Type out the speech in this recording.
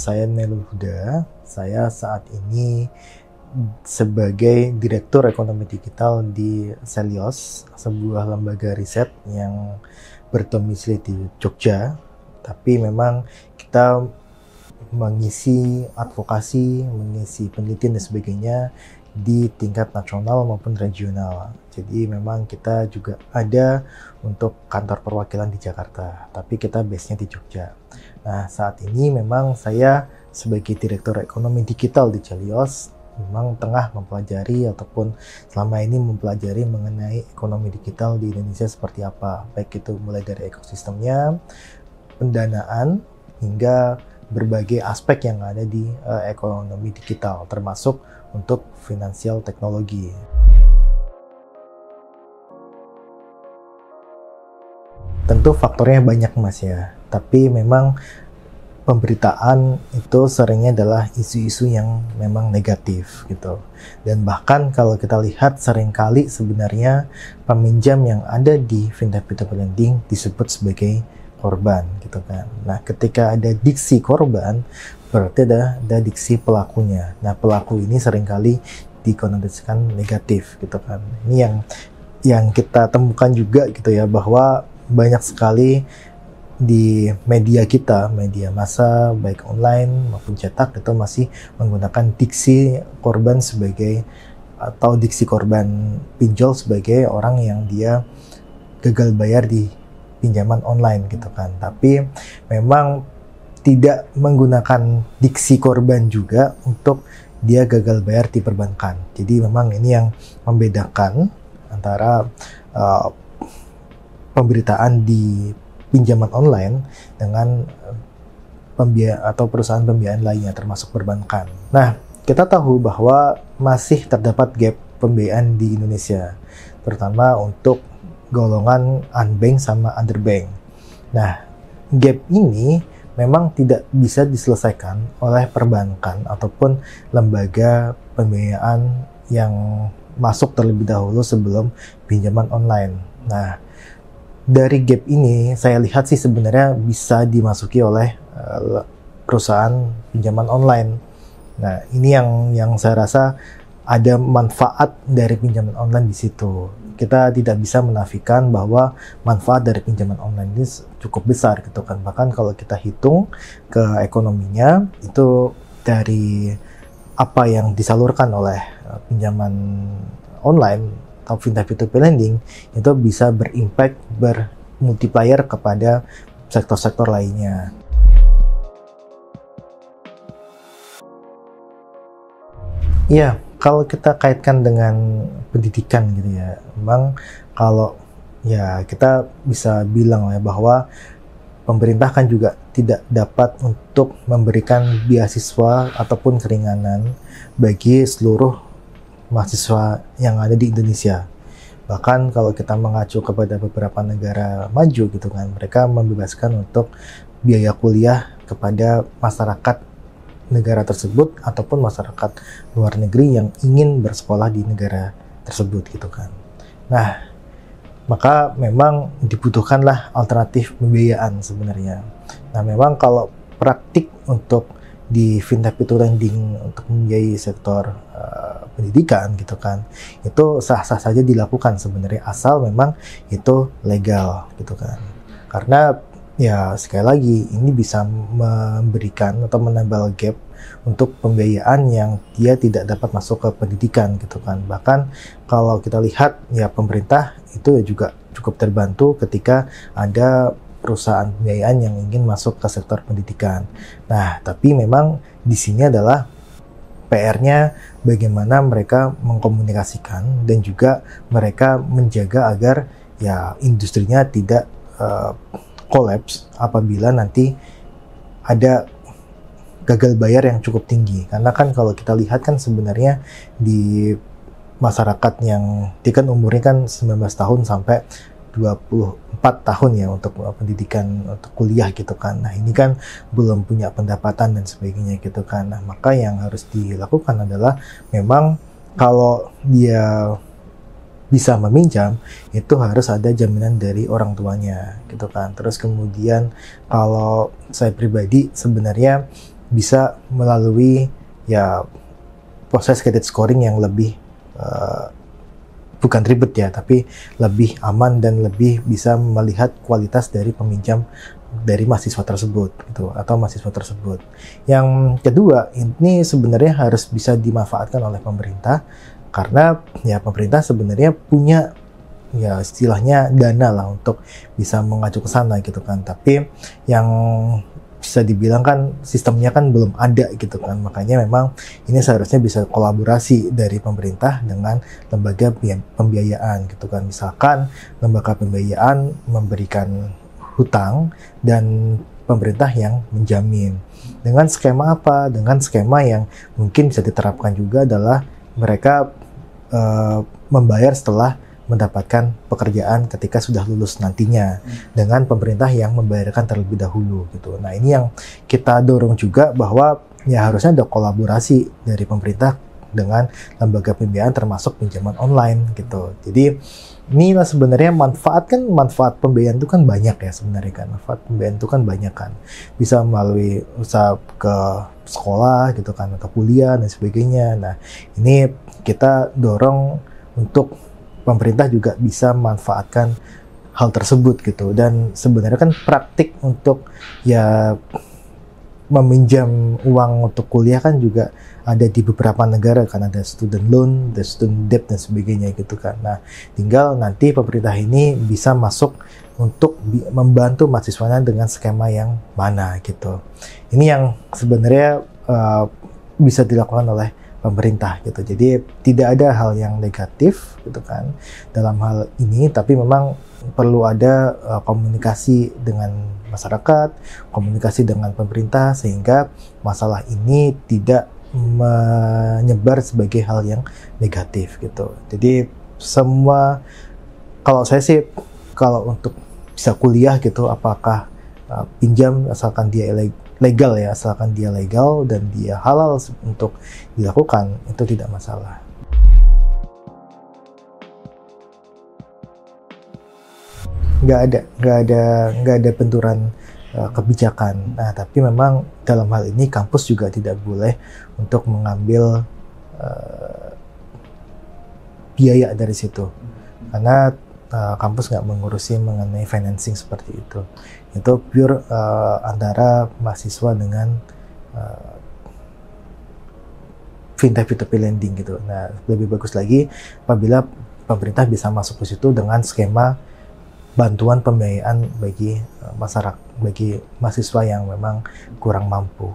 saya Nelul Huda. Saya saat ini sebagai Direktur Ekonomi Digital di Selios, sebuah lembaga riset yang berdomisili di Jogja. Tapi memang kita mengisi advokasi, mengisi penelitian dan sebagainya di tingkat nasional maupun regional. Jadi memang kita juga ada untuk kantor perwakilan di Jakarta, tapi kita base-nya di Jogja. Nah, saat ini memang saya sebagai Direktur Ekonomi Digital di Selios memang tengah mempelajari ataupun selama ini mempelajari mengenai ekonomi digital di Indonesia seperti apa. Baik itu mulai dari ekosistemnya, pendanaan, hingga berbagai aspek yang ada di ekonomi digital, termasuk untuk finansial teknologi. Tentu faktornya banyak Mas ya, tapi memang pemberitaan itu seringnya adalah isu-isu yang memang negatif gitu. Dan bahkan kalau kita lihat seringkali sebenarnya peminjam yang ada di fintech peer-to-peer lending disebut sebagai korban gitu kan. Nah, ketika ada diksi korban, berarti ada diksi pelakunya. Nah, pelaku ini seringkali dikonotasikan negatif gitu kan. Ini yang kita temukan juga gitu ya, bahwa banyak sekali di media kita, media massa baik online maupun cetak, itu masih menggunakan diksi korban sebagai, atau diksi korban pinjol sebagai orang yang dia gagal bayar di pinjaman online gitu kan. Tapi memang tidak menggunakan diksi korban juga untuk dia gagal bayar di perbankan. Jadi memang ini yang membedakan antara pemberitaan di pinjaman online dengan pembiayaan atau perusahaan pembiayaan lainnya termasuk perbankan. Nah, kita tahu bahwa masih terdapat gap pembiayaan di Indonesia, terutama untuk golongan unbank sama underbank. Nah, gap ini memang tidak bisa diselesaikan oleh perbankan ataupun lembaga pembiayaan yang masuk terlebih dahulu sebelum pinjaman online. Nah, dari gap ini saya lihat sih sebenarnya bisa dimasuki oleh perusahaan pinjaman online. Nah, ini yang saya rasa ada manfaat dari pinjaman online di situ. Kita tidak bisa menafikan bahwa manfaat dari pinjaman online ini cukup besar gitu kan. Bahkan kalau kita hitung ke ekonominya, itu dari apa yang disalurkan oleh pinjaman online atau fintech peer-to-peer lending, itu bisa berimpact, bermultiplier kepada sektor-sektor lainnya. Iya, kalau kita kaitkan dengan pendidikan gitu ya, memang kalau ya kita bisa bilang ya bahwa pemerintah kan juga tidak dapat untuk memberikan beasiswa ataupun keringanan bagi seluruh mahasiswa yang ada di Indonesia. Bahkan kalau kita mengacu kepada beberapa negara maju gitu kan, mereka membebaskan untuk biaya kuliah kepada masyarakat negara tersebut ataupun masyarakat luar negeri yang ingin bersekolah di negara tersebut gitu kan. Nah, maka memang dibutuhkanlah alternatif pembiayaan sebenarnya. Nah, memang kalau praktik untuk di fintech peer-to-peer lending untuk membiayai sektor pendidikan gitu kan, itu sah-sah saja dilakukan sebenarnya, asal memang itu legal gitu kan. Karena ya sekali lagi ini bisa memberikan atau menambal gap untuk pembiayaan yang dia tidak dapat masuk ke pendidikan gitu kan. Bahkan kalau kita lihat ya pemerintah itu juga cukup terbantu ketika ada perusahaan pembiayaan yang ingin masuk ke sektor pendidikan. Nah, tapi memang di sini adalah PR-nya bagaimana mereka mengkomunikasikan dan juga mereka menjaga agar ya industrinya tidak kolaps apabila nanti ada gagal bayar yang cukup tinggi. Karena kan kalau kita lihat kan sebenarnya di masyarakat yang dia kan umurnya kan 19 tahun sampai 24 tahun ya untuk pendidikan, untuk kuliah gitu kan. Nah, ini kan belum punya pendapatan dan sebagainya gitu kan. Nah, maka yang harus dilakukan adalah memang kalau dia bisa meminjam, itu harus ada jaminan dari orang tuanya gitu kan. Terus kemudian kalau saya pribadi sebenarnya bisa melalui ya proses credit scoring yang lebih bukan ribet ya, tapi lebih aman dan lebih bisa melihat kualitas dari peminjam dari mahasiswa tersebut gitu, atau mahasiswa tersebut. Yang kedua, ini sebenarnya harus bisa dimanfaatkan oleh pemerintah, karena ya pemerintah sebenarnya punya ya istilahnya dana lah untuk bisa mengacu ke sana gitu kan. Tapi yang bisa dibilang kan sistemnya kan belum ada gitu kan, makanya memang ini seharusnya bisa kolaborasi dari pemerintah dengan lembaga pembiayaan gitu kan. Misalkan lembaga pembiayaan memberikan hutang dan pemerintah yang menjamin. Dengan skema apa? Dengan skema yang mungkin bisa diterapkan juga adalah mereka membayar setelah mendapatkan pekerjaan ketika sudah lulus nantinya, dengan pemerintah yang membayarkan terlebih dahulu gitu. Nah, ini yang kita dorong juga, bahwa ya harusnya ada kolaborasi dari pemerintah dengan lembaga pembiayaan termasuk pinjaman online gitu. Jadi inilah sebenarnya manfaat pembiayaan itu kan banyak ya sebenarnya kan. Manfaat pembiayaan itu kan banyak kan. Bisa melalui usaha ke sekolah gitu kan, ke kuliah dan sebagainya. Nah, ini kita dorong untuk pemerintah juga bisa manfaatkan hal tersebut gitu. Dan sebenarnya kan praktik untuk ya meminjam uang untuk kuliah kan juga ada di beberapa negara kan, ada student loan, ada student debt dan sebagainya gitu kan. Nah, tinggal nanti pemerintah ini bisa masuk untuk membantu mahasiswanya dengan skema yang mana gitu. Ini yang sebenarnya bisa dilakukan oleh pemerintah gitu. Jadi tidak ada hal yang negatif gitu kan dalam hal ini, tapi memang perlu ada komunikasi dengan masyarakat, komunikasi dengan pemerintah, sehingga masalah ini tidak menyebar sebagai hal yang negatif gitu. Jadi semua, kalau saya sih, kalau untuk bisa kuliah gitu, apakah pinjam asalkan dia legal ya, asalkan dia legal dan dia halal untuk dilakukan, itu tidak masalah. Nggak ada benturan kebijakan. Nah, tapi memang dalam hal ini kampus juga tidak boleh untuk mengambil biaya dari situ, karena kampus nggak mengurusi mengenai financing seperti itu. Itu pure antara mahasiswa dengan fintech P2P lending gitu. Nah, lebih bagus lagi apabila pemerintah bisa masuk ke situ dengan skema bantuan pembiayaan bagi masyarakat, bagi mahasiswa yang memang kurang mampu.